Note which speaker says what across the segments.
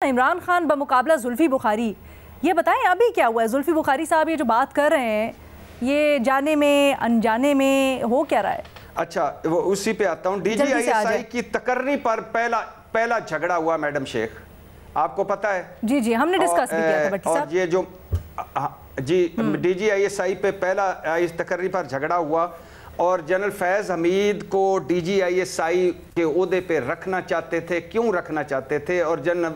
Speaker 1: عمران خان بمقابلہ زلفی بخاری، یہ بتائیں ابھی کیا ہوا ہے؟ زلفی بخاری صاحب یہ جو بات کر رہے ہیں یہ جانے میں انجانے میں ہو کیا رہا ہے؟
Speaker 2: اچھا وہ اسی پہ آتا ہوں. D G I S I کی تقرری پر پہلا جھگڑا ہوا میڈم شیخ، آپ کو پتہ ہے؟
Speaker 1: جی ہم نے ڈسکس بھی کیا تھا بٹی صاحب.
Speaker 2: اور یہ جو D G I S I پہ پہلا اس تقرری پر جھگڑا ہوا اور جنرل فیض حمید کو D G I S I کے عہدے پہ رکھنا چاہتے تھے. کیوں رکھنا چاہتے تھے؟ اور جنرل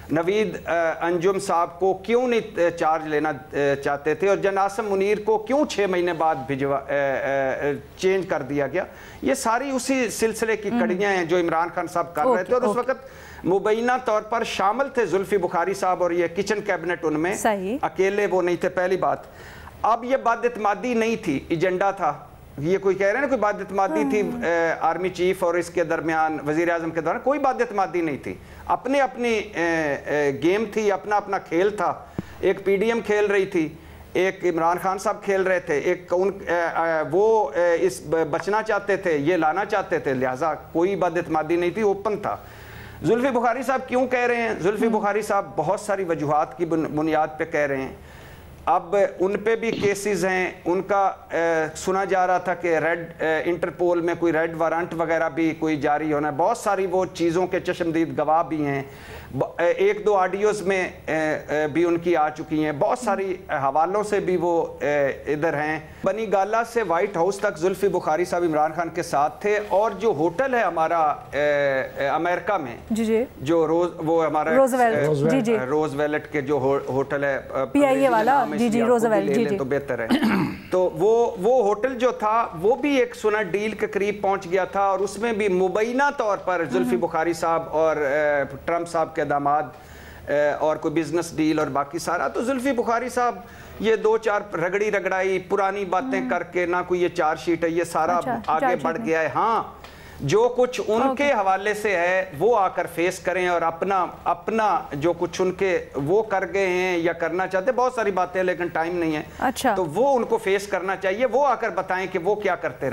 Speaker 2: نوید انجم صاحب کو کیوں نہیں چارج لینا چاہتے تھے؟ اور جنرل عاصم منیر کو کیوں 6 مہینے بعد چینج کر دیا گیا؟ یہ ساری اسی سلسلے کی کڑیاں ہیں جو عمران خان صاحب کر رہے تھے. اور اس وقت مبینہ طور پر شامل تھے زلفی بخاری صاحب اور یہ کچن کیبنٹ ان میں، اکیلے وہ نہیں تھے. پہلی بات، اب یہ بد اعتمادی نہیں تھی، ایجنڈا تھا. یہ کوئی کہہ رہے ہیں نا کوئی بد اعتمادی تھی آرمی چیف اور اس کے درمیان وزیر اعظم کے دوران، کوئی بد اعتمادی نہیں تھی. اپنی گیم تھی، اپنا کھیل تھا. ایک پی ڈی ایم کھیل رہی تھی، ایک عمران خان صاحب کھیل رہے تھے، ایک وہ اس بچنا چاہتے تھے، یہ لانا چاہتے تھے، لہٰذا کوئی بد اعتمادی نہیں تھی، اوپن تھا. زلفی بخاری صاحب کیوں کہہ رہے ہیں؟ زلفی بخاری صاحب بہت ساری وجوہات کی بنیاد پہ کہہ رہے ہیں. اب ان پہ بھی کیسز ہیں، ان کا سنا جا رہا تھا کہ انٹرپول میں کوئی ریڈ وارنٹ وغیرہ بھی کوئی جاری ہونا ہے. بہت ساری وہ چیزوں کے چشمدید گواہ بھی ہیں. 1-2 آڈیوز میں بھی ان کی آ چکی ہیں. بہت ساری حوالوں سے بھی وہ ادھر ہیں. بنی گالا سے وائٹ ہاؤس تک زلفی بخاری صاحب عمران خان کے ساتھ تھے. اور جو ہوٹل ہے ہمارا امریکہ میں جو وہ ہمارا روز ویلٹ کے جو ہوٹل ہے
Speaker 1: پی آئی اے والا،
Speaker 2: روزویلٹ تو بہتر ہے. تو وہ ہوٹل جو تھا وہ بھی ایک سنا ڈیل کے قریب پہنچ گیا تھا. اور اس میں بھی مبینہ طور پر زلفی بخاری صاحب اور ٹرمپ صاحب کے داماد اور کوئی بزنس ڈیل اور باقی سارا. تو زلفی بخاری صاحب یہ 2-4 رگڑائی پرانی باتیں کر کے، نہ کوئی یہ چارج شیٹ ہے، یہ سارا آگے بڑھ گیا ہے. ہاں جو کچھ ان کے حوالے سے ہے وہ آ کر فیس کریں اور اپنا جو کچھ ان کے وہ کر گئے ہیں یا کرنا چاہتے، بہت ساری باتیں لیکن ٹائم نہیں ہے، تو وہ ان کو فیس کرنا چاہیے. وہ آ کر بتائیں کہ وہ کیا کرتے رہے.